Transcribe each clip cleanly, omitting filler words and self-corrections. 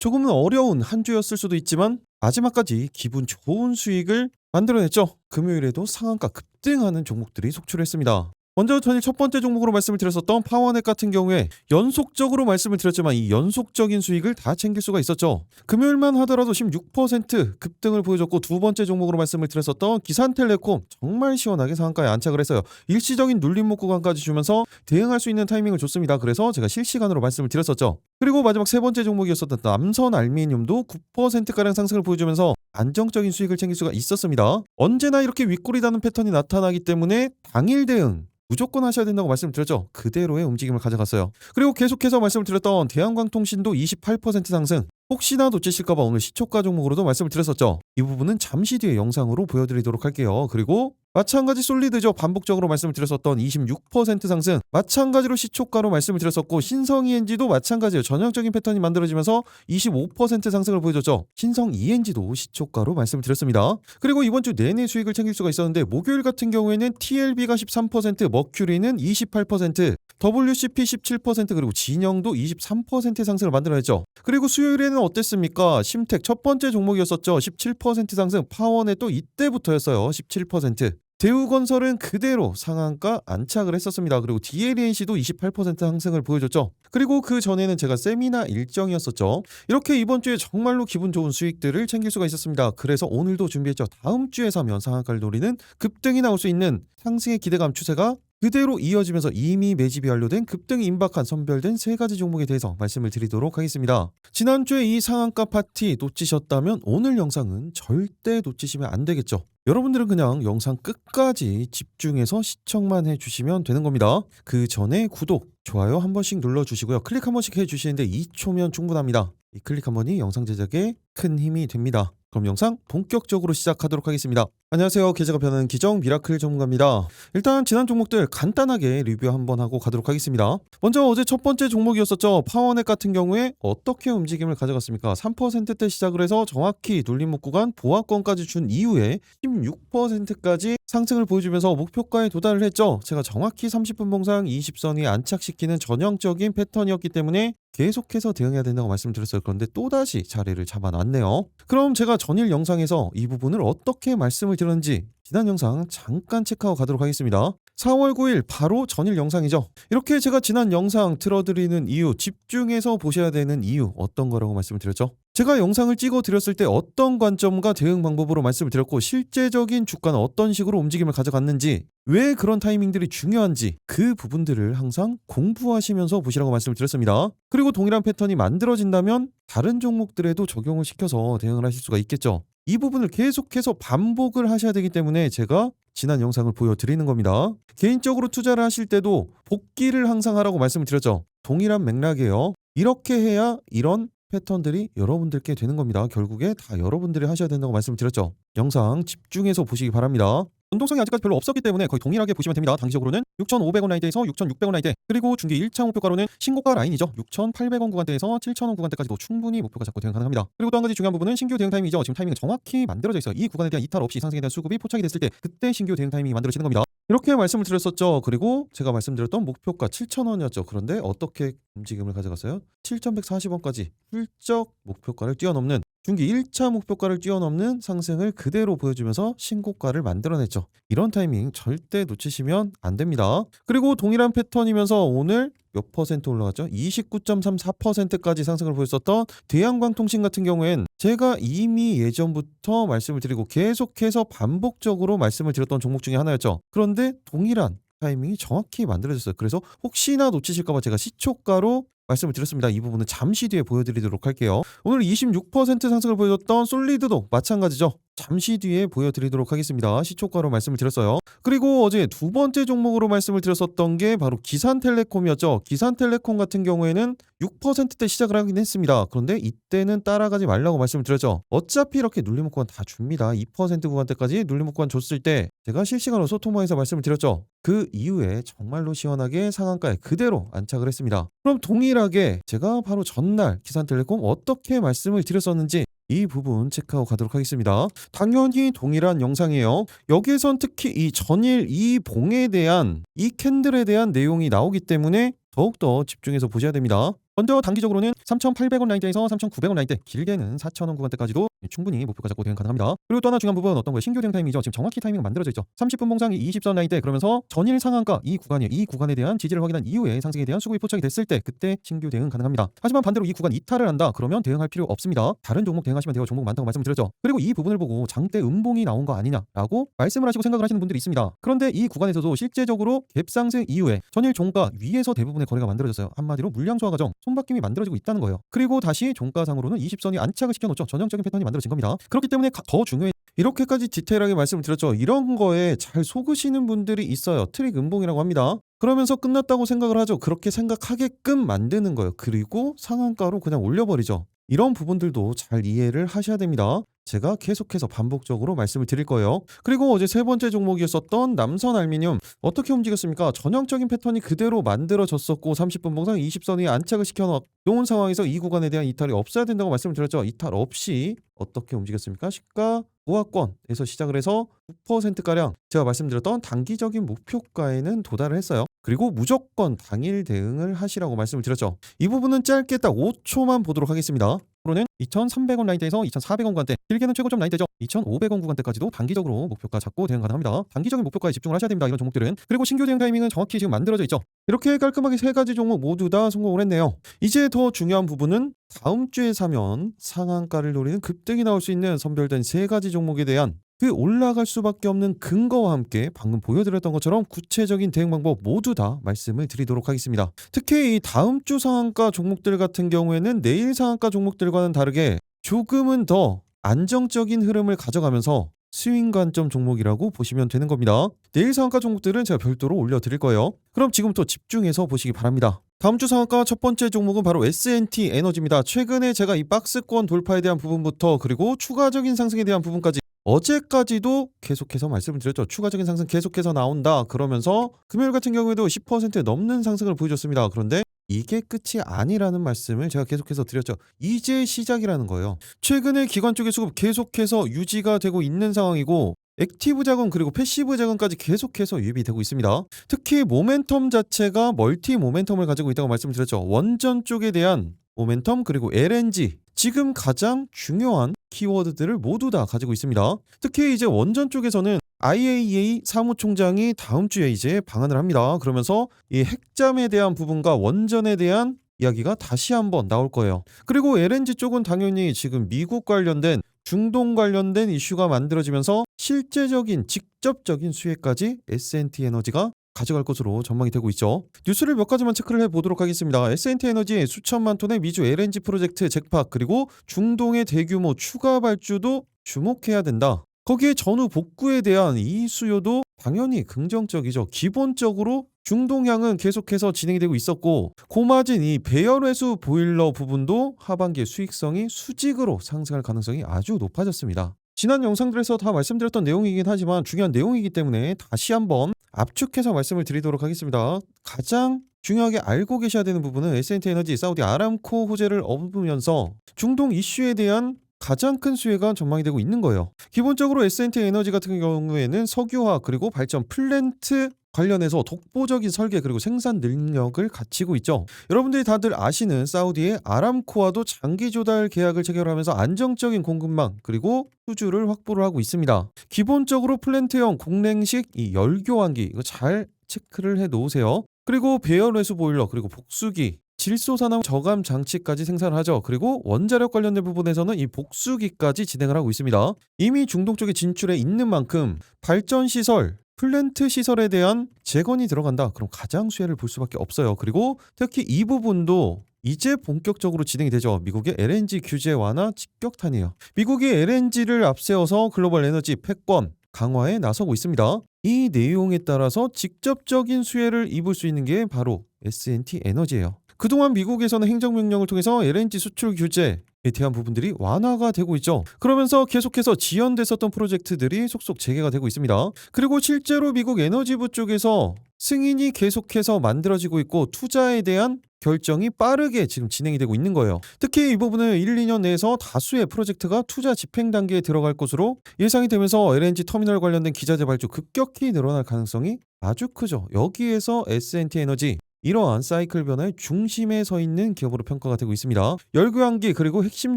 조금은 어려운 한 주였을 수도 있지만 마지막까지 기분 좋은 수익을 만들어냈죠. 금요일에도 상한가 급등하는 종목들이 속출했습니다. 먼저 전일 첫 번째 종목으로 말씀을 드렸었던 파워넷 같은 경우에 연속적으로 말씀을 드렸지만 이 연속적인 수익을 다 챙길 수가 있었죠. 금요일만 하더라도 16% 급등을 보여줬고, 두 번째 종목으로 말씀을 드렸었던 기산텔레콤 정말 시원하게 상한가에 안착을 했어요. 일시적인 눌림목 구간까지 주면서 대응할 수 있는 타이밍을 줬습니다. 그래서 제가 실시간으로 말씀을 드렸었죠. 그리고 마지막 세 번째 종목이었었던 남선 알루미늄도 9%가량 상승을 보여주면서 안정적인 수익을 챙길 수가 있었습니다. 언제나 이렇게 윗꼬리다는 패턴이 나타나기 때문에 당일 대응 무조건 하셔야 된다고 말씀드렸죠. 그대로의 움직임을 가져갔어요. 그리고 계속해서 말씀을 드렸던 대한광통신도 28% 상승. 혹시나 놓치실까봐 오늘 시초가 종목으로도 말씀을 드렸었죠. 이 부분은 잠시 뒤에 영상으로 보여드리도록 할게요. 그리고 마찬가지 솔리드죠. 반복적으로 말씀을 드렸었던 26% 상승. 마찬가지로 시초가로 말씀을 드렸었고, 신성 ENG도 마찬가지예요. 전형적인 패턴이 만들어지면서 25% 상승을 보여줬죠. 신성 ENG도 시초가로 말씀을 드렸습니다. 그리고 이번 주 내내 수익을 챙길 수가 있었는데, 목요일 같은 경우에는 TLB가 13%, 머큐리는 28%, WCP 17%, 그리고 진영도 23% 상승을 만들어냈죠. 그리고 수요일에는 어땠습니까? 심택 첫 번째 종목이었었죠. 17% 상승. 파워넷도 이때부터였어요. 17%. 대우건설은 그대로 상한가 안착을 했었습니다. 그리고 DLNC도 28% 상승을 보여줬죠. 그리고 그 전에는 제가 세미나 일정이었었죠. 이렇게 이번 주에 정말로 기분 좋은 수익들을 챙길 수가 있었습니다. 그래서 오늘도 준비했죠. 다음 주에 사면 상한가를 노리는 급등이 나올 수 있는 상승의 기대감 추세가 그대로 이어지면서 이미 매집이 완료된 급등이 임박한 선별된 세 가지 종목에 대해서 말씀을 드리도록 하겠습니다. 지난주에 이 상한가 파티 놓치셨다면 오늘 영상은 절대 놓치시면 안 되겠죠. 여러분들은 그냥 영상 끝까지 집중해서 시청만 해주시면 되는 겁니다. 그 전에 구독, 좋아요 한 번씩 눌러주시고요. 클릭 한 번씩 해주시는데 2초면 충분합니다. 이 클릭 한 번이 영상 제작에 큰 힘이 됩니다. 그럼 영상 본격적으로 시작하도록 하겠습니다. 안녕하세요. 계좌가 변하는 기정 미라클 전문가입니다. 일단 지난 종목들 간단하게 리뷰 한번 하고 가도록 하겠습니다. 먼저 어제 첫 번째 종목이었었죠. 파워넷 같은 경우에 어떻게 움직임을 가져갔습니까? 3%대 시작을 해서 정확히 눌림목 구간 보합권까지 준 이후에 16%까지 상승을 보여주면서 목표가에 도달을 했죠. 제가 정확히 30분 봉상 20선 위에 안착시키는 전형적인 패턴이었기 때문에 계속해서 대응해야 된다고 말씀드렸어요. 그런데 또다시 자리를 잡아놨네요. 그럼 제가 전일 영상에서 이 부분을 어떻게 말씀을 드렸는지 지난 영상 잠깐 체크하고 가도록 하겠습니다. 4월 9일 바로 전일 영상이죠. 이렇게 제가 지난 영상 틀어드리는 이유, 집중해서 보셔야 되는 이유 어떤 거라고 말씀을 드렸죠? 제가 영상을 찍어 드렸을 때 어떤 관점과 대응 방법으로 말씀을 드렸고, 실제적인 주가는 어떤 식으로 움직임을 가져갔는지, 왜 그런 타이밍들이 중요한지 그 부분들을 항상 공부하시면서 보시라고 말씀을 드렸습니다. 그리고 동일한 패턴이 만들어진다면 다른 종목들에도 적용을 시켜서 대응을 하실 수가 있겠죠. 이 부분을 계속해서 반복을 하셔야 되기 때문에 제가 지난 영상을 보여드리는 겁니다. 개인적으로 투자를 하실 때도 복기를 항상 하라고 말씀을 드렸죠. 동일한 맥락이에요. 이렇게 해야 이런 패턴들이 여러분들께 되는 겁니다. 결국에 다 여러분들이 하셔야 된다고 말씀드렸죠. 영상 집중해서 보시기 바랍니다. 변동성이 아직까지 별로 없었기 때문에 거의 동일하게 보시면 됩니다. 당시적으로는 6,500원 라인대에서 6,600원 라인대, 그리고 중기 1차 목표가로는 신고가 라인이죠. 6,800원 구간대에서 7,000원 구간대까지도 충분히 목표가 잡고 대응 가능합니다. 그리고 또 한 가지 중요한 부분은 신규 대응 타이밍이죠. 지금 타이밍은 정확히 만들어져 있어요. 이 구간에 대한 이탈 없이 상승에 대한 수급이 포착이 됐을 때 그때 신규 대응 타이밍이 만들어지는 겁니다. 이렇게 말씀을 드렸었죠. 그리고 제가 말씀드렸던 목표가 7,000원이었죠. 그런데 어떻게 움직임을 가져갔어요? 7,140원까지 훌쩍 목표가를 뛰어넘는, 중기 1차 목표가를 뛰어넘는 상승을 그대로 보여주면서 신고가를 만들어냈죠. 이런 타이밍 절대 놓치시면 안 됩니다. 그리고 동일한 패턴이면서 오늘 몇 퍼센트 올라갔죠? 29.34%까지 상승을 보였었던 대한광통신 같은 경우엔 제가 이미 예전부터 말씀을 드리고 계속해서 반복적으로 말씀을 드렸던 종목 중에 하나였죠. 그런데 동일한 타이밍이 정확히 만들어졌어요. 그래서 혹시나 놓치실까봐 제가 시초가로 말씀을 드렸습니다. 이 부분은 잠시 뒤에 보여드리도록 할게요. 오늘 26% 상승을 보여줬던 솔리드도 마찬가지죠. 잠시 뒤에 보여드리도록 하겠습니다. 시초가로 말씀을 드렸어요. 그리고 어제 두 번째 종목으로 말씀을 드렸었던 게 바로 기산텔레콤이었죠. 기산텔레콤 같은 경우에는 6%대 시작을 하긴 했습니다. 그런데 이때는 따라가지 말라고 말씀을 드렸죠. 어차피 이렇게 눌림목 구간 다 줍니다. 2% 구간대까지 눌림목 구간 줬을 때 제가 실시간으로 소통방에서 말씀을 드렸죠. 그 이후에 정말로 시원하게 상한가에 그대로 안착을 했습니다. 그럼 동일하게 제가 바로 전날 기산텔레콤 어떻게 말씀을 드렸었는지 이 부분 체크하고 가도록 하겠습니다. 당연히 동일한 영상이에요. 여기에선 특히 이 전일 이 봉에 대한, 이 캔들에 대한 내용이 나오기 때문에 더욱더 집중해서 보셔야 됩니다. 먼저 단기적으로는 3,800원 라인대에서 3,900원 라인대, 길게는 4,000원 구간대까지도 충분히 목표가 잡고 대응 가능합니다. 그리고 또 하나 중요한 부분 어떤 거예요? 신규 대응 타이밍이죠. 지금 정확히 타이밍이 만들어져 있죠. 30분 봉상 20선 라인대, 그러면서 전일 상한가 이 구간이에요. 이 구간에 대한 지지를 확인한 이후에 상승에 대한 수급이 포착이 됐을 때 그때 신규 대응 가능합니다. 하지만 반대로 이 구간 이탈을 한다 그러면 대응할 필요 없습니다. 다른 종목 대응하시면 돼요. 종목 많다고 말씀드렸죠. 그리고 이 부분을 보고 장대 음봉이 나온 거 아니냐라고 말씀을 하시고 생각을 하시는 분들이 있습니다. 그런데 이 구간에서도 실제적으로 갭상승 이후에 전일 종가 위에서 대부분의 거래가 만들어졌어요. 한마디로 물량 소화 과정, 손바뀜이 만들어지고 있다는 거예요. 그리고 다시 종가상으로는 20선이 안착을 시켜놓죠. 전형적인 패턴이 만들어진 겁니다. 그렇기 때문에 더 중요해. 이렇게까지 디테일하게 말씀을 드렸죠. 이런 거에 잘 속으시는 분들이 있어요. 트릭 음봉이라고 합니다. 그러면서 끝났다고 생각을 하죠. 그렇게 생각하게끔 만드는 거예요. 그리고 상한가로 그냥 올려버리죠. 이런 부분들도 잘 이해를 하셔야 됩니다. 제가 계속해서 반복적으로 말씀을 드릴 거예요. 그리고 어제 세 번째 종목이었었던 남선 알미늄 어떻게 움직였습니까? 전형적인 패턴이 그대로 만들어졌었고 30분 봉상 20선이 안착을 시켜놓은 상황에서 이 구간에 대한 이탈이 없어야 된다고 말씀을 드렸죠. 이탈 없이 어떻게 움직였습니까? 시가 보합권에서 시작을 해서 9%가량 제가 말씀드렸던 단기적인 목표가에는 도달을 했어요. 그리고 무조건 당일 대응을 하시라고 말씀을 드렸죠. 이 부분은 짧게 딱 5초만 보도록 하겠습니다. 앞으로는 2,300원 라인대에서 2,400원 구간대, 길게는 최고점 라인대죠. 2,500원 구간대까지도 단기적으로 목표가 잡고 대응 가능합니다. 단기적인 목표가에 집중을 하셔야 됩니다. 이런 종목들은. 그리고 신규 대응 타이밍은 정확히 지금 만들어져 있죠. 이렇게 깔끔하게 세 가지 종목 모두 다 성공을 했네요. 이제 더 중요한 부분은 다음 주에 사면 상한가를 노리는 급등이 나올 수 있는 선별된 세 가지 종목에 대한 그 올라갈 수밖에 없는 근거와 함께 방금 보여드렸던 것처럼 구체적인 대응 방법 모두 다 말씀을 드리도록 하겠습니다. 특히 이 다음 주 상한가 종목들 같은 경우에는 내일 상한가 종목들과는 다르게 조금은 더 안정적인 흐름을 가져가면서 스윙 관점 종목이라고 보시면 되는 겁니다. 내일 상한가 종목들은 제가 별도로 올려드릴 거예요. 그럼 지금부터 집중해서 보시기 바랍니다. 다음 주 상한가 첫 번째 종목은 바로 S&T 에너지입니다. 최근에 제가 이 박스권 돌파에 대한 부분부터 그리고 추가적인 상승에 대한 부분까지 어제까지도 계속해서 말씀을 드렸죠. 추가적인 상승 계속해서 나온다 그러면서 금요일 같은 경우에도 10% 넘는 상승을 보여줬습니다. 그런데 이게 끝이 아니라는 말씀을 제가 계속해서 드렸죠. 이제 시작이라는 거예요. 최근에 기관 쪽의 수급 계속해서 유지가 되고 있는 상황이고 액티브 자금 그리고 패시브 자금까지 계속해서 유입이 되고 있습니다. 특히 모멘텀 자체가 멀티 모멘텀을 가지고 있다고 말씀드렸죠. 원전 쪽에 대한 모멘텀 그리고 LNG 지금 가장 중요한 키워드들을 모두 다 가지고 있습니다. 특히 이제 원전 쪽에서는 IAEA 사무총장이 다음 주에 이제 방한을 합니다. 그러면서 이 핵잠에 대한 부분과 원전에 대한 이야기가 다시 한번 나올 거예요. 그리고 LNG 쪽은 당연히 지금 미국 관련된 중동 관련된 이슈가 만들어지면서 실제적인 직접적인 수혜까지 S&T 에너지가 가져갈 것으로 전망이 되고 있죠. 뉴스를 몇 가지만 체크를 해보도록 하겠습니다. S&T 에너지의 수천만 톤의 미주 LNG 프로젝트 잭팟 그리고 중동의 대규모 추가 발주도 주목해야 된다. 거기에 전후 복구에 대한 이 수요도 당연히 긍정적이죠. 기본적으로 중동향은 계속해서 진행이 되고 있었고 고마진 이 배열회수 보일러 부분도 하반기에 수익성이 수직으로 상승할 가능성이 아주 높아졌습니다. 지난 영상들에서 다 말씀드렸던 내용이긴 하지만 중요한 내용이기 때문에 다시 한번 압축해서 말씀을 드리도록 하겠습니다. 가장 중요하게 알고 계셔야 되는 부분은 S&T 에너지 사우디 아람코 호재를 업으면서 중동 이슈에 대한 가장 큰 수혜가 전망이 되고 있는 거예요. 기본적으로 S&T 에너지 같은 경우에는 석유화 그리고 발전 플랜트 관련해서 독보적인 설계 그리고 생산 능력을 갖추고 있죠. 여러분들이 다들 아시는 사우디의 아람코와도 장기 조달 계약을 체결하면서 안정적인 공급망 그리고 수주를 확보를 하고 있습니다. 기본적으로 플랜트형 공랭식 이 열교환기 이거 잘 체크를 해 놓으세요. 그리고 배열회수 보일러 그리고 복수기 질소산화 저감 장치까지 생산을 하죠. 그리고 원자력 관련된 부분에서는 이 복수기까지 진행을 하고 있습니다. 이미 중동 쪽에 진출해 있는 만큼 발전 시설 플랜트 시설에 대한 재건이 들어간다. 그럼 가장 수혜를 볼 수밖에 없어요. 그리고 특히 이 부분도 이제 본격적으로 진행이 되죠. 미국의 LNG 규제 완화 직격탄이에요. 미국이 LNG를 앞세워서 글로벌 에너지 패권 강화에 나서고 있습니다. 이 내용에 따라서 직접적인 수혜를 입을 수 있는 게 바로 S&T 에너지예요. 그동안 미국에서는 행정명령을 통해서 LNG 수출 규제에 대한 부분들이 완화가 되고 있죠. 그러면서 계속해서 지연됐었던 프로젝트들이 속속 재개가 되고 있습니다. 그리고 실제로 미국 에너지부 쪽에서 승인이 계속해서 만들어지고 있고 투자에 대한 결정이 빠르게 지금 진행이 되고 있는 거예요. 특히 이 부분은 1, 2년 내에서 다수의 프로젝트가 투자 집행 단계에 들어갈 것으로 예상이 되면서 LNG 터미널 관련된 기자재 발주 급격히 늘어날 가능성이 아주 크죠. 여기에서 S&T 에너지 이러한 사이클 변화의 중심에 서 있는 기업으로 평가가 되고 있습니다. 열교환기 그리고 핵심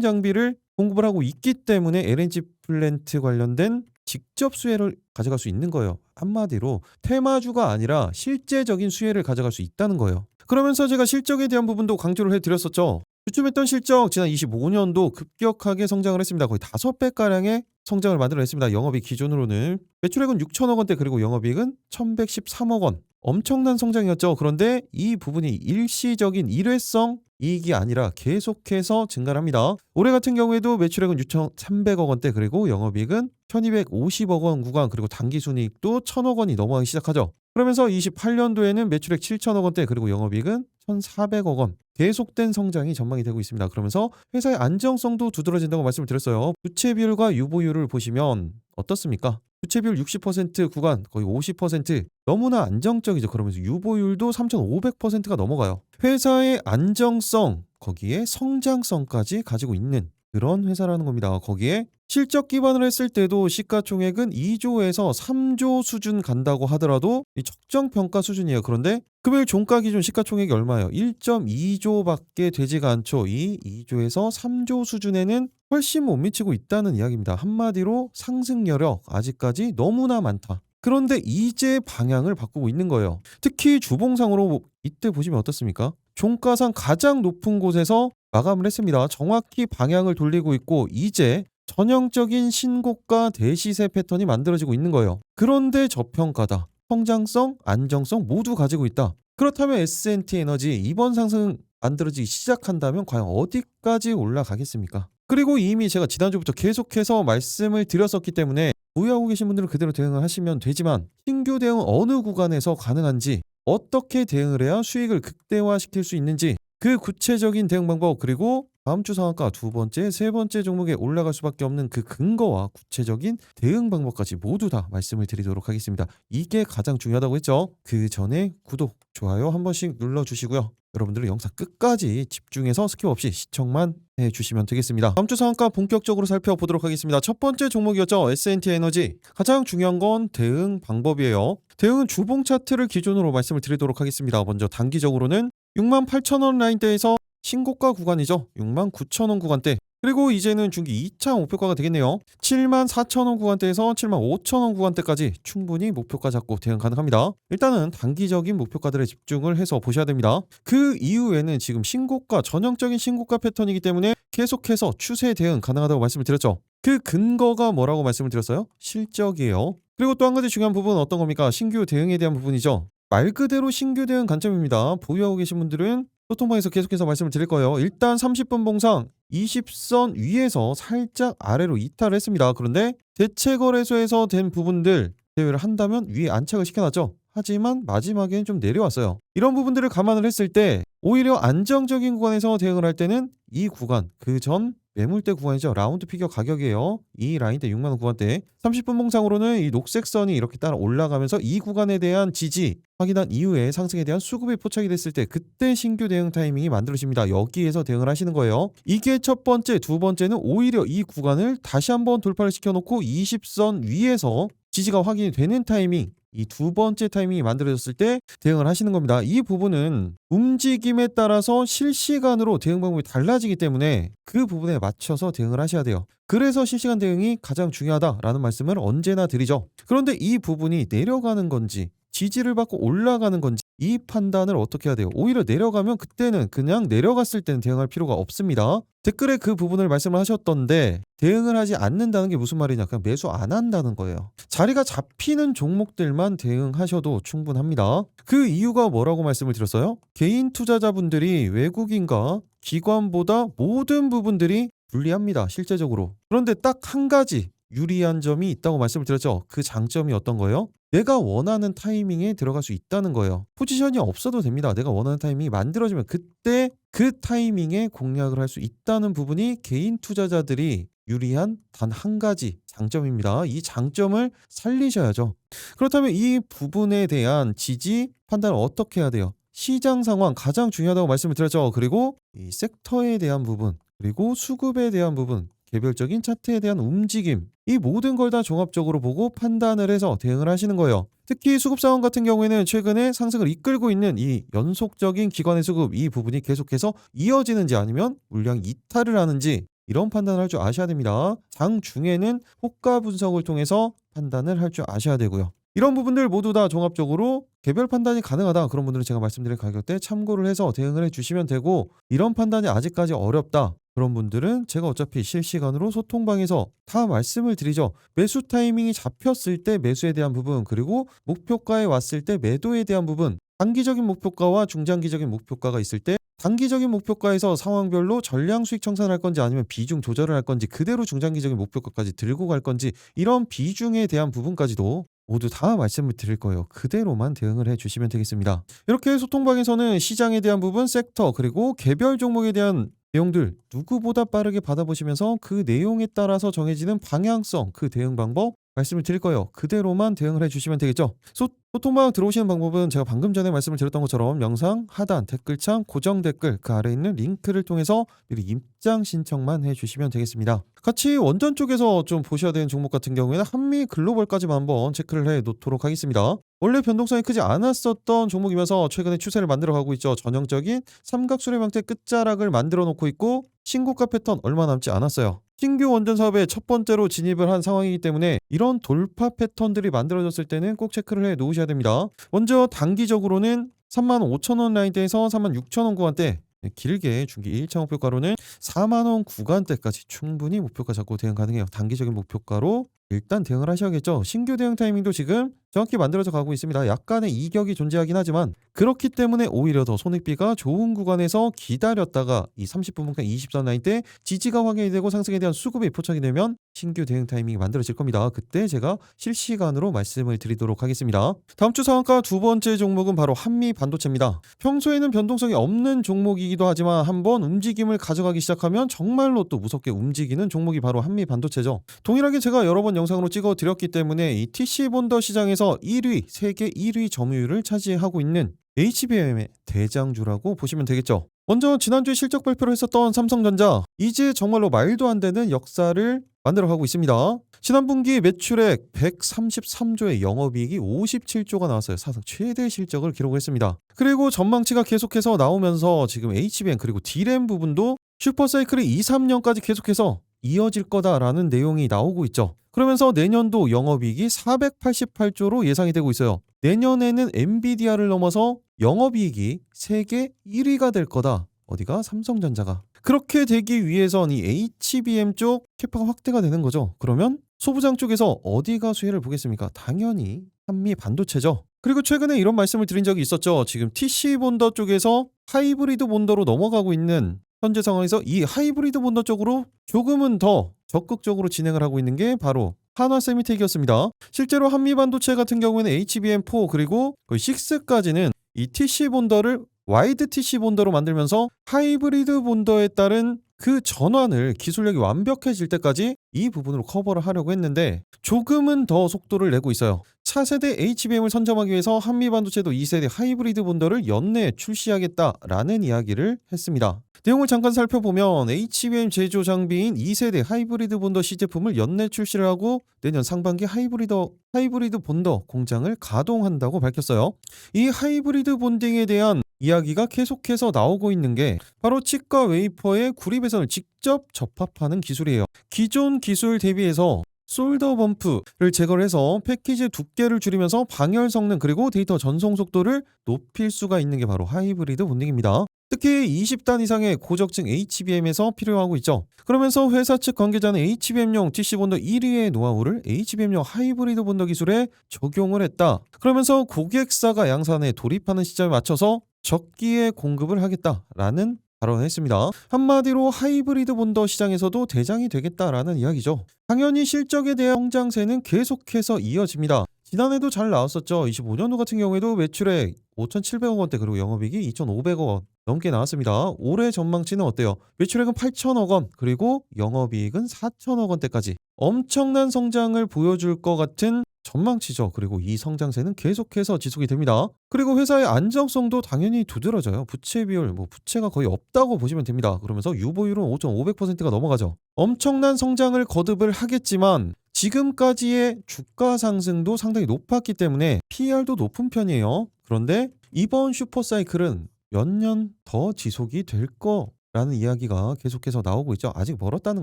장비를 공급을 하고 있기 때문에 LNG 플랜트 관련된 직접 수혜를 가져갈 수 있는 거예요. 한마디로 테마주가 아니라 실제적인 수혜를 가져갈 수 있다는 거예요. 그러면서 제가 실적에 대한 부분도 강조를 해드렸었죠. 주춤했던 실적 지난 25년도 급격하게 성장을 했습니다. 거의 5배가량의 성장을 만들어냈습니다. 영업이익 기준으로는 매출액은 6천억 원대 그리고 영업이익은 1113억 원. 엄청난 성장이었죠. 그런데 이 부분이 일시적인 일회성 이익이 아니라 계속해서 증가를 합니다. 올해 같은 경우에도 매출액은 6,300억 원대 그리고 영업이익은 1,250억 원 구간 그리고 당기순이익도 1,000억 원이 넘어가기 시작하죠. 그러면서 28년도에는 매출액 7천억 원대 그리고 영업이익은 1,400억 원. 계속된 성장이 전망이 되고 있습니다. 그러면서 회사의 안정성도 두드러진다고 말씀을 드렸어요. 부채 비율과 유보율을 보시면 어떻습니까? 부채 비율 60% 구간 거의 50% 너무나 안정적이죠. 그러면서 유보율도 3,500%가 넘어가요. 회사의 안정성 거기에 성장성까지 가지고 있는 그런 회사라는 겁니다. 거기에 실적 기반을 했을 때도 시가총액은 2조에서 3조 수준 간다고 하더라도 이 적정 평가 수준이에요. 그런데 금요일 종가 기준 시가총액이 얼마예요? 1.2조밖에 되지가 않죠. 이 2조에서 3조 수준에는 훨씬 못 미치고 있다는 이야기입니다. 한마디로 상승 여력 아직까지 너무나 많다. 그런데 이제 방향을 바꾸고 있는 거예요. 특히 주봉상으로 이때 보시면 어떻습니까? 종가상 가장 높은 곳에서 마감을 했습니다. 정확히 방향을 돌리고 있고 이제 전형적인 신고가 대시세 패턴이 만들어지고 있는 거예요. 그런데 저평가다. 성장성, 안정성 모두 가지고 있다. 그렇다면 S&T 에너지 이번 상승 만들어지기 시작한다면 과연 어디까지 올라가겠습니까? 그리고 이미 제가 지난주부터 계속해서 말씀을 드렸었기 때문에 보유하고 계신 분들은 그대로 대응을 하시면 되지만 신규 대응은 어느 구간에서 가능한지 어떻게 대응을 해야 수익을 극대화시킬 수 있는지 그 구체적인 대응 방법 그리고 다음 주 상한가 두 번째, 세 번째 종목에 올라갈 수밖에 없는 그 근거와 구체적인 대응 방법까지 모두 다 말씀을 드리도록 하겠습니다. 이게 가장 중요하다고 했죠. 그 전에 구독, 좋아요 한 번씩 눌러주시고요. 여러분들은 영상 끝까지 집중해서 스킵 없이 시청만 해주시면 되겠습니다. 다음 주 상한가 본격적으로 살펴보도록 하겠습니다. 첫 번째 종목이었죠. S&T 에너지. 가장 중요한 건 대응 방법이에요. 대응은 주봉 차트를 기준으로 말씀을 드리도록 하겠습니다. 먼저 단기적으로는 68,000원 라인대에서 신고가 구간이죠. 69,000원 구간대. 그리고 이제는 중기 2차 목표가가 되겠네요. 74,000원 구간대에서 75,000원 구간대까지 충분히 목표가 잡고 대응 가능합니다. 일단은 단기적인 목표가들에 집중을 해서 보셔야 됩니다. 그 이후에는 지금 신고가, 전형적인 신고가 패턴이기 때문에 계속해서 추세 대응 가능하다고 말씀을 드렸죠. 그 근거가 뭐라고 말씀을 드렸어요? 실적이에요. 그리고 또 한 가지 중요한 부분은 어떤 겁니까? 신규 대응에 대한 부분이죠. 말 그대로 신규 대응 관점입니다. 보유하고 계신 분들은 소통방에서 계속해서 말씀을 드릴 거예요. 일단 30분 봉상 20선 위에서 살짝 아래로 이탈을 했습니다. 그런데 대체거래소에서 된 부분들 제외를 한다면 위에 안착을 시켜놨죠. 하지만 마지막에는 좀 내려왔어요. 이런 부분들을 감안을 했을 때 오히려 안정적인 구간에서 대응을 할 때는 이 구간 그 전 매물대 구간이죠. 라운드 피겨 가격이에요. 이 라인대 6만원 구간대 30분 봉상으로는 이 녹색 선이 이렇게 따라 올라가면서 이 구간에 대한 지지 확인한 이후에 상승에 대한 수급이 포착이 됐을 때 그때 신규 대응 타이밍이 만들어집니다. 여기에서 대응을 하시는 거예요. 이게 첫 번째, 두 번째는 오히려 이 구간을 다시 한번 돌파를 시켜놓고 20선 위에서 지지가 확인이 되는 타이밍 이 두 번째 타이밍이 만들어졌을 때 대응을 하시는 겁니다. 이 부분은 움직임에 따라서 실시간으로 대응 방법이 달라지기 때문에 그 부분에 맞춰서 대응을 하셔야 돼요. 그래서 실시간 대응이 가장 중요하다라는 말씀을 언제나 드리죠. 그런데 이 부분이 내려가는 건지 지지를 받고 올라가는 건지 이 판단을 어떻게 해야 돼요? 오히려 내려가면 그때는 그냥 내려갔을 때는 대응할 필요가 없습니다. 댓글에 그 부분을 말씀을 하셨던데 대응을 하지 않는다는 게 무슨 말이냐? 그냥 매수 안 한다는 거예요. 자리가 잡히는 종목들만 대응하셔도 충분합니다. 그 이유가 뭐라고 말씀을 드렸어요? 개인 투자자분들이 외국인과 기관보다 모든 부분들이 불리합니다. 실제적으로. 그런데 딱 한 가지 유리한 점이 있다고 말씀을 드렸죠. 그 장점이 어떤 거예요? 내가 원하는 타이밍에 들어갈 수 있다는 거예요. 포지션이 없어도 됩니다. 내가 원하는 타이밍이 만들어지면 그때 그 타이밍에 공략을 할 수 있다는 부분이 개인 투자자들이 유리한 단 한 가지 장점입니다. 이 장점을 살리셔야죠. 그렇다면 이 부분에 대한 지지 판단을 어떻게 해야 돼요? 시장 상황 가장 중요하다고 말씀을 드렸죠. 그리고 이 섹터에 대한 부분 그리고 수급에 대한 부분 개별적인 차트에 대한 움직임, 이 모든 걸 다 종합적으로 보고 판단을 해서 대응을 하시는 거예요. 특히 수급 상황 같은 경우에는 최근에 상승을 이끌고 있는 이 연속적인 기관의 수급, 이 부분이 계속해서 이어지는지 아니면 물량 이탈을 하는지, 이런 판단을 할 줄 아셔야 됩니다. 장중에는 호가 분석을 통해서 판단을 할 줄 아셔야 되고요. 이런 부분들 모두 다 종합적으로 개별 판단이 가능하다, 그런 분들은 제가 말씀드린 가격대 참고를 해서 대응을 해주시면 되고, 이런 판단이 아직까지 어렵다, 그런 분들은 제가 어차피 실시간으로 소통방에서 다 말씀을 드리죠. 매수 타이밍이 잡혔을 때 매수에 대한 부분, 그리고 목표가에 왔을 때 매도에 대한 부분, 단기적인 목표가와 중장기적인 목표가가 있을 때 단기적인 목표가에서 상황별로 전량 수익 청산할 건지 아니면 비중 조절을 할 건지, 그대로 중장기적인 목표가까지 들고 갈 건지, 이런 비중에 대한 부분까지도 모두 다 말씀을 드릴 거예요. 그대로만 대응을 해주시면 되겠습니다. 이렇게 소통방에서는 시장에 대한 부분, 섹터, 그리고 개별 종목에 대한 내용들 누구보다 빠르게 받아보시면서 그 내용에 따라서 정해지는 방향성, 그 대응 방법 말씀을 드릴 거예요. 그대로만 대응을 해주시면 되겠죠. 소통방 들어오시는 방법은 제가 방금 전에 말씀을 드렸던 것처럼 영상 하단 댓글창 고정 댓글 그 아래 있는 링크를 통해서 미리 입장 신청만 해주시면 되겠습니다. 같이 원전 쪽에서 좀 보셔야 되는 종목 같은 경우에는 한미글로벌까지만 한번 체크를 해 놓도록 하겠습니다. 원래 변동성이 크지 않았었던 종목이면서 최근에 추세를 만들어가고 있죠. 전형적인 삼각수렴 형태 끝자락을 만들어 놓고 있고 신고가 패턴 얼마 남지 않았어요. 신규 원전 사업에 첫 번째로 진입을 한 상황이기 때문에 이런 돌파 패턴들이 만들어졌을 때는 꼭 체크를 해 놓으셔야 됩니다. 먼저 단기적으로는 35,000원 라인대에서 36,000원 구간대, 길게 중기 1차 목표가로는 4만원 구간대까지 충분히 목표가 잡고 대응 가능해요. 단기적인 목표가로 일단 대응을 하셔야겠죠. 신규 대응 타이밍도 지금 정확히 만들어져 가고 있습니다. 약간의 이격이 존재하긴 하지만 그렇기 때문에 오히려 더 손익비가 좋은 구간에서 기다렸다가 이 30분간 20선 라인 때 지지가 확인이 되고 상승에 대한 수급이 포착이 되면 신규 대응 타이밍이 만들어질 겁니다. 그때 제가 실시간으로 말씀을 드리도록 하겠습니다. 다음 주 상한가 두 번째 종목은 바로 한미반도체입니다. 평소에는 변동성이 없는 종목이기도 하지만 한번 움직임을 가져가기 시작하면 정말로 또 무섭게 움직이는 종목이 바로 한미반도체죠. 동일하게 제가 여러 번 영상으로 찍어 드렸기 때문에 이 TC 본더 시장에서 1위, 세계 1위 점유율을 차지하고 있는 HBM의 대장주라고 보시면 되겠죠. 먼저 지난주에 실적 발표를 했었던 삼성전자, 이제 정말로 말도 안 되는 역사를 만들어가고 있습니다. 지난 분기 매출액 133조의 영업이익이 57조가 나왔어요. 사상 최대 실적을 기록을 했습니다. 그리고 전망치가 계속해서 나오면서 지금 HBM 그리고 D램 부분도 슈퍼사이클이 2, 3년까지 계속해서 이어질 거다라는 내용이 나오고 있죠. 그러면서 내년도 영업이익이 488조로 예상이 되고 있어요. 내년에는 엔비디아를 넘어서 영업이익이 세계 1위가 될 거다. 어디가? 삼성전자가. 그렇게 되기 위해선 이 HBM 쪽 캐파가 확대가 되는 거죠. 그러면 소부장 쪽에서 어디가 수혜를 보겠습니까? 당연히 한미 반도체죠. 그리고 최근에 이런 말씀을 드린 적이 있었죠. 지금 TC 본더 쪽에서 하이브리드 본더로 넘어가고 있는 현재 상황에서 이 하이브리드 본더 쪽으로 조금은 더 적극적으로 진행을 하고 있는 게 바로 한화세미텍이었습니다. 실제로 한미반도체 같은 경우에는 HBM4 그리고 6까지는 이 TC 본더를 와이드 TC 본더로 만들면서 하이브리드 본더에 따른 그 전환을 기술력이 완벽해질 때까지 이 부분으로 커버를 하려고 했는데 조금은 더 속도를 내고 있어요. 차세대 HBM을 선점하기 위해서 한미반도체도 2세대 하이브리드 본더를 연내에 출시하겠다라는 이야기를 했습니다. 내용을 잠깐 살펴보면 HBM 제조 장비인 2세대 하이브리드 본더 C제품을 연내 출시를 하고 내년 상반기 하이브리드 본더 공장을 가동한다고 밝혔어요. 이 하이브리드 본딩에 대한 이야기가 계속해서 나오고 있는 게 바로 칩과 웨이퍼의 구리배선을 직접 접합하는 기술이에요. 기존 기술 대비해서 솔더 범프를 제거를 해서 패키지의 두께를 줄이면서 방열 성능 그리고 데이터 전송 속도를 높일 수가 있는 게 바로 하이브리드 본딩입니다. 특히 20단 이상의 고적층 HBM에서 필요하고 있죠. 그러면서 회사 측 관계자는 HBM용 TC 본더 1위의 노하우를 HBM용 하이브리드 본더 기술에 적용을 했다. 그러면서 고객사가 양산에 돌입하는 시점에 맞춰서 적기에 공급을 하겠다라는 발언을 했습니다. 한마디로 하이브리드 본더 시장에서도 대장이 되겠다라는 이야기죠. 당연히 실적에 대한 성장세는 계속해서 이어집니다. 지난해도 잘 나왔었죠. 25년도 같은 경우에도 매출액 5,700억 원대 그리고 영업이익이 2,500억 원. 넘게 나왔습니다. 올해 전망치는 어때요? 매출액은 8천억 원, 그리고 영업이익은 4천억 원대까지 엄청난 성장을 보여줄 것 같은 전망치죠. 그리고 이 성장세는 계속해서 지속이 됩니다. 그리고 회사의 안정성도 당연히 두드러져요. 부채 비율, 부채가 거의 없다고 보시면 됩니다. 그러면서 유보율은 5,500%가 넘어가죠. 엄청난 성장을 거듭을 하겠지만 지금까지의 주가 상승도 상당히 높았기 때문에 PER도 높은 편이에요. 그런데 이번 슈퍼사이클은 몇 년 더 지속이 될 거라는 이야기가 계속해서 나오고 있죠. 아직 멀었다는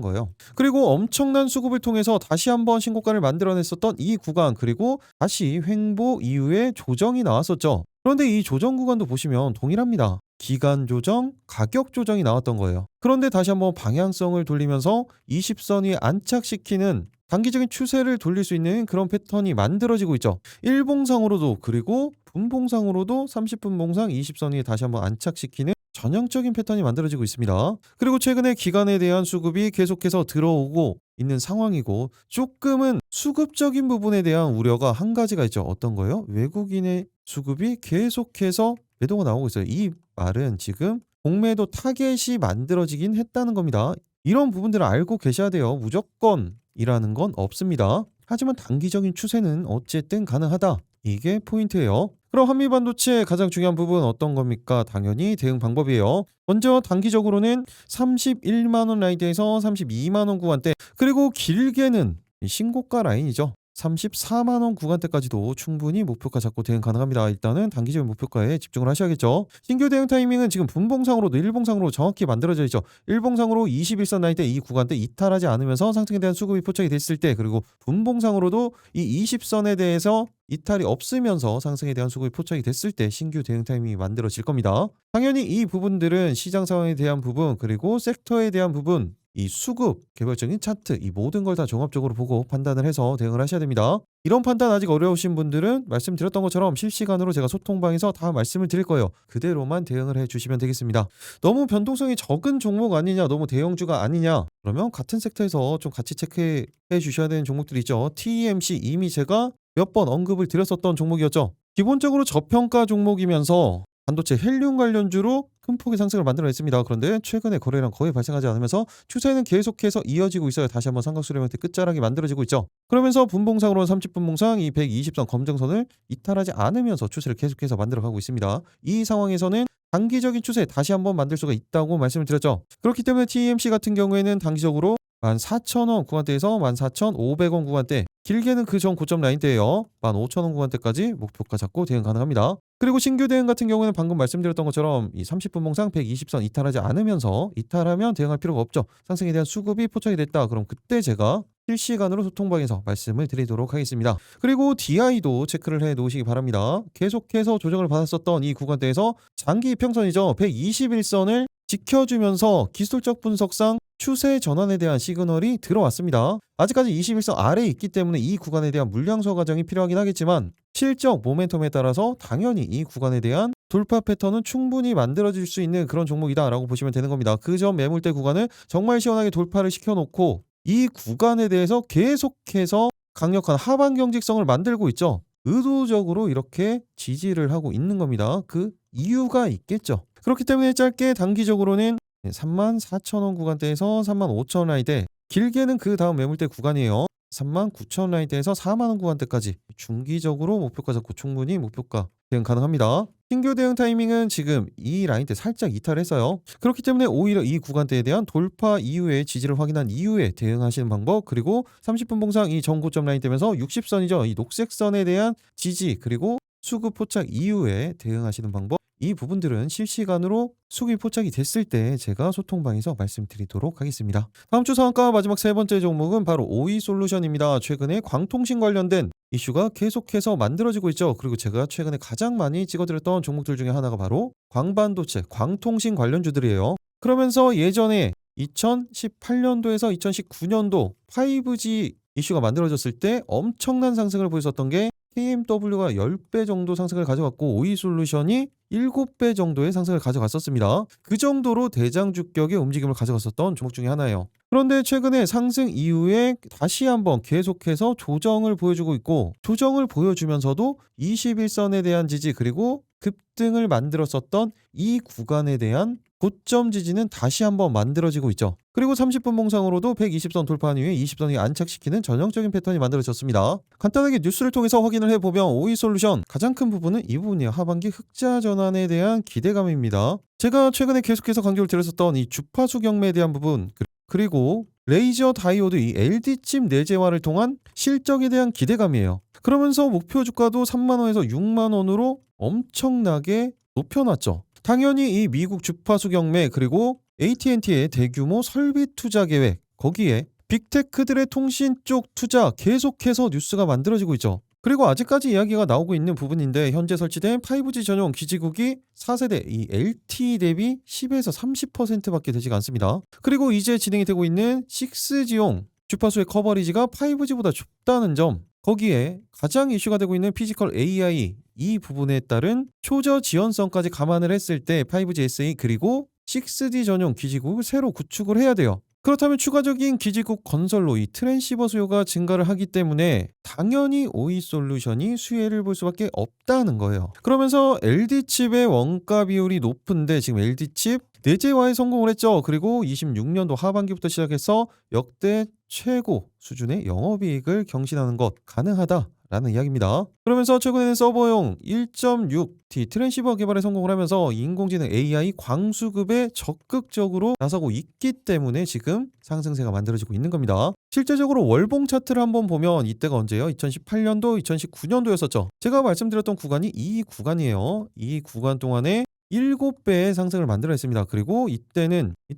거예요. 그리고 엄청난 수급을 통해서 다시 한번 신고가를 만들어냈었던 이 구간, 그리고 다시 횡보 이후에 조정이 나왔었죠. 그런데 이 조정 구간도 보시면 동일합니다. 기간 조정, 가격 조정이 나왔던 거예요. 그런데 다시 한번 방향성을 돌리면서 20선 위에 안착시키는 단기적인 추세를 돌릴 수 있는 그런 패턴이 만들어지고 있죠. 일봉상으로도, 그리고 분봉상으로도 30분 봉상 20선 위에 다시 한번 안착시키는 전형적인 패턴이 만들어지고 있습니다. 그리고 최근에 기간에 대한 수급이 계속해서 들어오고 있는 상황이고, 조금은 수급적인 부분에 대한 우려가 한 가지가 있죠. 어떤 거요? 외국인의 수급이 계속해서 매도가 나오고 있어요. 이 말은 지금 공매도 타겟이 만들어지긴 했다는 겁니다. 이런 부분들을 알고 계셔야 돼요. 무조건이라는 건 없습니다. 하지만 단기적인 추세는 어쨌든 가능하다. 이게 포인트예요. 그럼 한미반도체의 가장 중요한 부분 어떤 겁니까? 당연히 대응 방법이에요. 먼저 단기적으로는 31만 원 라인대에서 32만 원 구간대, 그리고 길게는 신고가 라인이죠. 34만 원 구간대까지도 충분히 목표가 잡고 대응 가능합니다. 일단은 단기적인 목표가에 집중을 하셔야겠죠. 신규 대응 타이밍은 지금 분봉상으로도 일봉상으로 정확히 만들어져 있죠. 일봉상으로 21선 라인대 이 구간대 이탈하지 않으면서 상승에 대한 수급이 포착이 됐을 때, 그리고 분봉상으로도 이 20선에 대해서 이탈이 없으면서 상승에 대한 수급이 포착이 됐을 때 신규 대응 타이밍이 만들어질 겁니다. 당연히 이 부분들은 시장 상황에 대한 부분, 그리고 섹터에 대한 부분, 이 수급, 개별적인 차트, 이 모든 걸 다 종합적으로 보고 판단을 해서 대응을 하셔야 됩니다. 이런 판단 아직 어려우신 분들은 말씀드렸던 것처럼 실시간으로 제가 소통방에서 다 말씀을 드릴 거예요. 그대로만 대응을 해주시면 되겠습니다. 너무 변동성이 적은 종목 아니냐, 너무 대형주가 아니냐, 그러면 같은 섹터에서 좀 같이 체크해 주셔야 되는 종목들이 있죠. TMC, 이미 제가 몇 번 언급을 드렸었던 종목이었죠. 기본적으로 저평가 종목이면서 반도체 헬륨 관련주로 큰 폭의 상승을 만들어냈습니다. 그런데 최근에 거래량 거의 발생하지 않으면서 추세는 계속해서 이어지고 있어요. 다시 한번 삼각수렴 형태 끝자락이 만들어지고 있죠. 그러면서 분봉상으로는 30분 봉상 이 120선 검정선을 이탈하지 않으면서 추세를 계속해서 만들어가고 있습니다. 이 상황에서는 단기적인 추세 다시 한번 만들 수가 있다고 말씀을 드렸죠. 그렇기 때문에 TMC 같은 경우에는 단기적으로 14,000원 구간대에서 14,500원 구간대, 길게는 그 전 고점 라인대예요. 15,000원 구간대까지 목표가 잡고 대응 가능합니다. 그리고 신규 대응 같은 경우에는 방금 말씀드렸던 것처럼 이 30분 봉상 120선 이탈하지 않으면서, 이탈하면 대응할 필요가 없죠. 상승에 대한 수급이 포착이 됐다. 그럼 그때 제가 실시간으로 소통방에서 말씀을 드리도록 하겠습니다. 그리고 DI도 체크를 해 놓으시기 바랍니다. 계속해서 조정을 받았었던 이 구간대에서 장기 이평선이죠. 121선을 지켜주면서 기술적 분석상 추세 전환에 대한 시그널이 들어왔습니다. 아직까지 21선 아래에 있기 때문에 이 구간에 대한 물량소 과정이 필요하긴 하겠지만, 실적 모멘텀에 따라서 당연히 이 구간에 대한 돌파 패턴은 충분히 만들어질 수 있는 그런 종목이다라고 보시면 되는 겁니다. 그 전 매물대 구간을 정말 시원하게 돌파를 시켜놓고 이 구간에 대해서 계속해서 강력한 하방 경직성을 만들고 있죠. 의도적으로 이렇게 지지를 하고 있는 겁니다. 그 이유가 있겠죠. 그렇기 때문에 짧게 단기적으로는 34,000원 구간대에서 35,000원 라인대, 길게는 그 다음 매물대 구간이에요. 39,000원 라인대에서 4만원 구간대까지 중기적으로 목표가 잡고 충분히 목표가 대응 가능합니다. 신규 대응 타이밍은 지금 이 라인대 살짝 이탈했어요. 그렇기 때문에 오히려 이 구간대에 대한 돌파 이후에 지지를 확인한 이후에 대응하시는 방법, 그리고 30분 봉상 이 전고점 라인대면서 60선이죠. 이 녹색선에 대한 지지, 그리고 수급 포착 이후에 대응하시는 방법, 이 부분들은 실시간으로 수급이 포착이 됐을 때 제가 소통방에서 말씀드리도록 하겠습니다. 다음 주 상한가 마지막 세 번째 종목은 바로 오이솔루션입니다. 최근에 광통신 관련된 이슈가 계속해서 만들어지고 있죠. 그리고 제가 최근에 가장 많이 찍어드렸던 종목들 중에 하나가 바로 광반도체, 광통신 관련주들이에요. 그러면서 예전에 2018년도에서 2019년도 5G 이슈가 만들어졌을 때 엄청난 상승을 보였었던 게 KMW가 10배 정도 상승을 가져갔고 OE솔루션이 7배 정도의 상승을 가져갔었습니다. 그 정도로 대장주격의 움직임을 가져갔었던 종목 중에 하나예요. 그런데 최근에 상승 이후에 다시 한번 계속해서 조정을 보여주고 있고, 조정을 보여주면서도 21선에 대한 지지 그리고 급등을 만들었었던 이 구간에 대한 고점 지지는 다시 한번 만들어지고 있죠. 그리고 30분 봉상으로도 120선 돌파한 이후에 20선이 안착시키는 전형적인 패턴이 만들어졌습니다. 간단하게 뉴스를 통해서 확인을 해보면 OE솔루션 가장 큰 부분은 이 부분이에요. 하반기 흑자 전환에 대한 기대감입니다. 제가 최근에 계속해서 강조를 드렸었던 이 주파수 경매에 대한 부분, 그리고 레이저 다이오드 이 LD칩 내재화를 통한 실적에 대한 기대감이에요. 그러면서 목표 주가도 3만원에서 6만원으로 엄청나게 높여놨죠. 당연히 이 미국 주파수 경매 그리고 AT&T의 대규모 설비 투자 계획, 거기에 빅테크들의 통신 쪽 투자 계속해서 뉴스가 만들어지고 있죠. 그리고 아직까지 이야기가 나오고 있는 부분인데, 현재 설치된 5G 전용 기지국이 4세대 이 LTE 대비 10에서 30%밖에 되지가 않습니다. 그리고 이제 진행이 되고 있는 6G용 주파수의 커버리지가 5G보다 좁다는 점, 거기에 가장 이슈가 되고 있는 피지컬 AI 이 부분에 따른 초저 지연성까지 감안을 했을 때 5G SA 그리고 6D 전용 기지국을 새로 구축을 해야 돼요. 그렇다면 추가적인 기지국 건설로 이 트랜시버 수요가 증가를 하기 때문에 당연히 OE솔루션이 수혜를 볼 수밖에 없다는 거예요. 그러면서 LD칩의 원가 비율이 높은데 지금 LD칩 내재화에 성공을 했죠. 그리고 26년도 하반기부터 시작해서 역대 최고 수준의 영업이익을 경신하는 것 가능하다 라는 이야기입니다. 그러면서 최근에는 서버용 1.6T 트랜시버 개발에 성공을 하면서 인공지능 AI 광수급에 적극적으로 나서고 있기 때문에 지금 상승세가 만들어지고 있는 겁니다. 실제적으로 월봉 차트를 한번 보면 이때가 언제예요? 2018년도, 2019년도였었죠. 제가 말씀드렸던 구간이 이 구간이에요. 이 구간 동안에 7배의 상승을 만들어냈습니다. 그리고 이때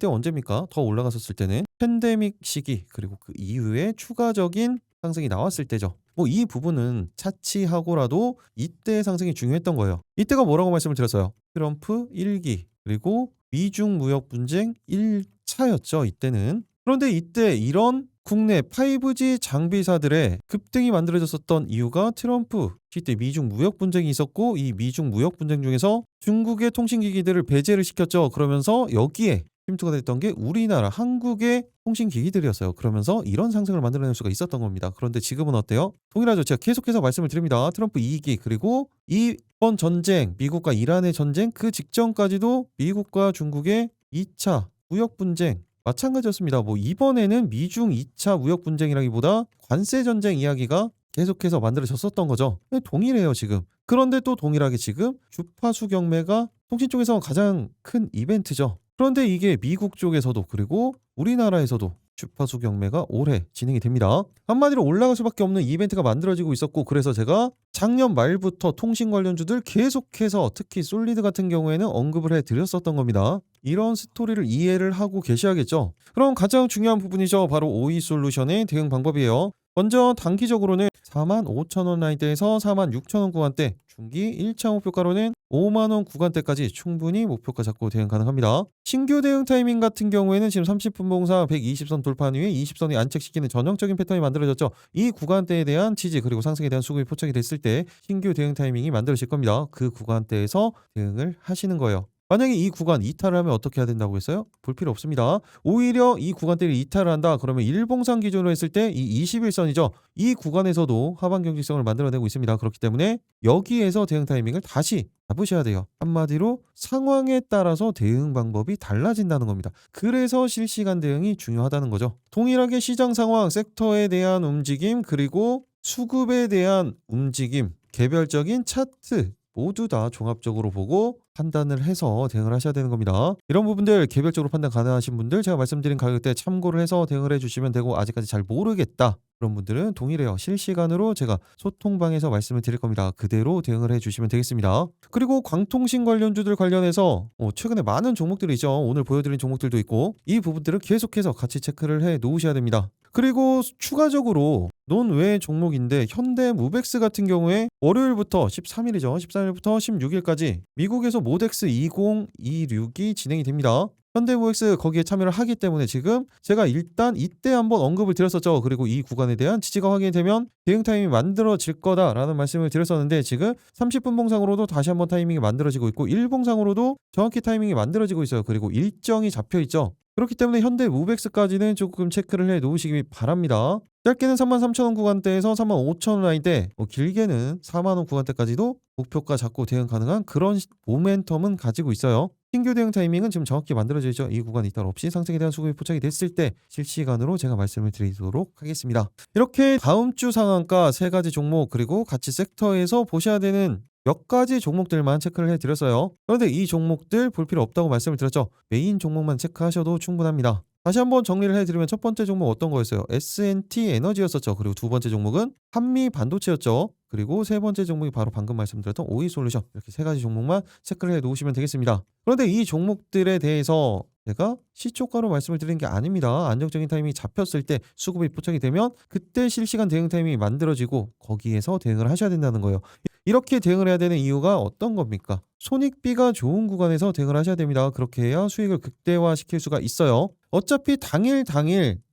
언제입니까? 더 올라갔었을 때는 팬데믹 시기 그리고 그 이후에 추가적인 상승이 나왔을 때죠. 이 부분은 차치하고라도 이때의 상승이 중요했던 거예요. 이때가 뭐라고 말씀을 드렸어요? 트럼프 1기 그리고 미중 무역 분쟁 1차였죠. 이때는. 그런데 이때 이런 국내 5G 장비사들의 급등이 만들어졌었던 이유가 트럼프 시때 미중 무역 분쟁이 있었고, 이 미중 무역 분쟁 중에서 중국의 통신기기들을 배제를 시켰죠. 그러면서 여기에 침투가 됐던 게 우리나라 한국의 통신기기들이었어요. 그러면서 이런 상승을 만들어낼 수가 있었던 겁니다. 그런데 지금은 어때요? 동일하죠. 제가 계속해서 말씀을 드립니다. 트럼프 2기 그리고 이번 전쟁, 미국과 이란의 전쟁 그 직전까지도 미국과 중국의 2차 무역 분쟁 마찬가지였습니다. 이번에는 미중 2차 무역 분쟁이라기보다 관세 전쟁 이야기가 계속해서 만들어졌었던 거죠. 동일해요 지금. 그런데 또 동일하게 지금 주파수 경매가 통신 쪽에서 가장 큰 이벤트죠. 그런데 이게 미국 쪽에서도 그리고 우리나라에서도 주파수 경매가 올해 진행이 됩니다. 한마디로 올라갈 수밖에 없는 이벤트가 만들어지고 있었고, 그래서 제가 작년 말부터 통신 관련주들 계속해서 특히 솔리드 같은 경우에는 언급을 해드렸었던 겁니다. 이런 스토리를 이해를 하고 계셔야겠죠. 그럼 가장 중요한 부분이죠. 바로 OE솔루션의 대응 방법이에요. 먼저 단기적으로는 45,000원 라인대에서 46,000원 구간대, 중기 1차 목표가로는 5만원 구간대까지 충분히 목표가 잡고 대응 가능합니다. 신규 대응 타이밍 같은 경우에는 지금 30분 봉상 120선 돌파한 이후에 20선이 안착시키는 전형적인 패턴이 만들어졌죠. 이 구간대에 대한 지지 그리고 상승에 대한 수급이 포착이 됐을 때 신규 대응 타이밍이 만들어질 겁니다. 그 구간대에서 대응을 하시는 거예요. 만약에 이 구간 이탈을 하면 어떻게 해야 된다고 했어요? 볼 필요 없습니다. 오히려 이 구간대를 이탈을 한다. 그러면 일봉상 기준으로 했을 때 이 21선이죠. 이 구간에서도 하반 경직성을 만들어내고 있습니다. 그렇기 때문에 여기에서 대응 타이밍을 다시 잡으셔야 돼요. 한마디로 상황에 따라서 대응 방법이 달라진다는 겁니다. 그래서 실시간 대응이 중요하다는 거죠. 동일하게 시장 상황, 섹터에 대한 움직임, 그리고 수급에 대한 움직임, 개별적인 차트 모두 다 종합적으로 보고 판단을 해서 대응을 하셔야 되는 겁니다. 이런 부분들 개별적으로 판단 가능하신 분들 제가 말씀드린 가격대 참고를 해서 대응을 해주시면 되고, 아직까지 잘 모르겠다 그런 분들은 동일해요. 실시간으로 제가 소통방에서 말씀을 드릴 겁니다. 그대로 대응을 해주시면 되겠습니다. 그리고 광통신 관련주들 관련해서 최근에 많은 종목들이 있죠. 오늘 보여드린 종목들도 있고, 이 부분들을 계속해서 같이 체크를 해 놓으셔야 됩니다. 그리고 추가적으로 논외 종목인데 현대무벡스 같은 경우에 월요일부터 13일이죠. 13일부터 16일까지 미국에서 모덱스 2026이 진행이 됩니다. 현대모엑스 거기에 참여를 하기 때문에 지금 제가 일단 이때 한번 언급을 드렸었죠. 그리고 이 구간에 대한 지지가 확인이 되면 대응 타이밍이 만들어질 거다라는 말씀을 드렸었는데 지금 30분 봉상으로도 다시 한번 타이밍이 만들어지고 있고 1봉상으로도 정확히 타이밍이 만들어지고 있어요. 그리고 일정이 잡혀 있죠. 그렇기 때문에 현대무백스까지는 조금 체크를 해 놓으시기 바랍니다. 짧게는 33,000원 구간대에서 35,000원 라인대, 길게는 40,000원 구간대까지도 목표가 잡고 대응 가능한 그런 모멘텀은 가지고 있어요. 신규 대응 타이밍은 지금 정확히 만들어져 있죠. 이 구간 이탈 없이 상승에 대한 수급이 포착이 됐을 때 실시간으로 제가 말씀을 드리도록 하겠습니다. 이렇게 다음 주 상한가 3가지 종목 그리고 같이 섹터에서 보셔야 되는 몇 가지 종목들만 체크를 해드렸어요. 그런데 이 종목들 볼 필요 없다고 말씀을 드렸죠. 메인 종목만 체크하셔도 충분합니다. 다시 한번 정리를 해드리면 첫 번째 종목 어떤 거였어요? S&T 에너지였었죠. 그리고 두 번째 종목은 한미 반도체였죠. 그리고 세 번째 종목이 바로 방금 말씀드렸던 오이솔루션. 이렇게 3가지 종목만 체크를 해 놓으시면 되겠습니다. 그런데 이 종목들에 대해서 제가 시초가로 말씀을 드리는 게 아닙니다. 안정적인 타이밍이 잡혔을 때 수급이 포착이 되면 그때 실시간 대응 타이밍이 만들어지고 거기에서 대응을 하셔야 된다는 거예요. 이렇게 대응을 해야 되는 이유가 어떤 겁니까? 손익비가 좋은 구간에서 대응을 하셔야 됩니다. 그렇게 해야 수익을 극대화시킬 수가 있어요. 어차피 당일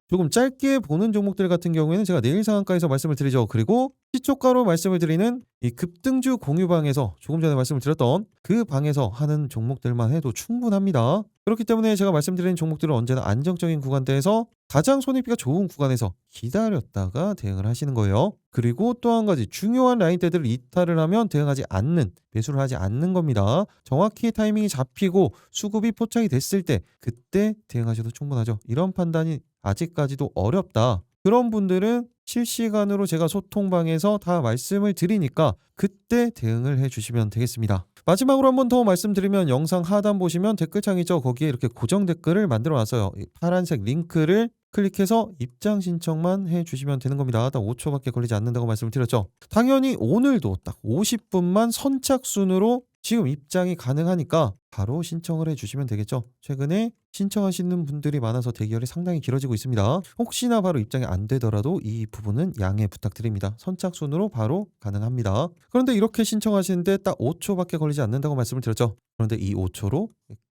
조금 짧게 보는 종목들 같은 경우에는 제가 내일 상한가에서 말씀을 드리죠. 그리고 시초가로 말씀을 드리는 이 급등주 공유방에서 조금 전에 말씀을 드렸던 그 방에서 하는 종목들만 해도 충분합니다. 그렇기 때문에 제가 말씀드린 종목들은 언제나 안정적인 구간대에서 가장 손익비가 좋은 구간에서 기다렸다가 대응을 하시는 거예요. 그리고 또 한 가지 중요한 라인대들을 이탈을 하면 대응하지 않는, 매수를 하지 않는 겁니다. 정확히 타이밍이 잡히고 수급이 포착이 됐을 때 그때 대응하셔도 충분하죠. 이런 판단이 아직까지도 어렵다. 그런 분들은 실시간으로 제가 소통방에서 다 말씀을 드리니까 그때 대응을 해주시면 되겠습니다. 마지막으로 한 번 더 말씀드리면 영상 하단 보시면 댓글창이죠. 거기에 이렇게 고정 댓글을 만들어 놨어요. 이 파란색 링크를 클릭해서 입장 신청만 해주시면 되는 겁니다. 딱 5초밖에 걸리지 않는다고 말씀을 드렸죠. 당연히 오늘도 딱 50분만 선착순으로 지금 입장이 가능하니까 바로 신청을 해주시면 되겠죠. 최근에 신청하시는 분들이 많아서 대기열이 상당히 길어지고 있습니다. 혹시나 바로 입장이 안 되더라도 이 부분은 양해 부탁드립니다. 선착순으로 바로 가능합니다. 그런데 이렇게 신청하시는데 딱 5초밖에 걸리지 않는다고 말씀을 드렸죠. 그런데 이 5초로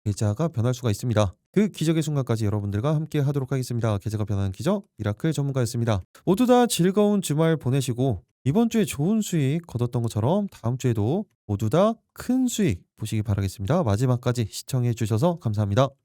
계좌가 변할 수가 있습니다. 그 기적의 순간까지 여러분들과 함께 하도록 하겠습니다. 계좌가 변하는 기적 미라클 전문가였습니다. 모두 다 즐거운 주말 보내시고 이번 주에 좋은 수익 거뒀던 것처럼 다음 주에도 모두 다 큰 수익 보시기 바라겠습니다. 마지막까지 시청해 주셔서 감사합니다.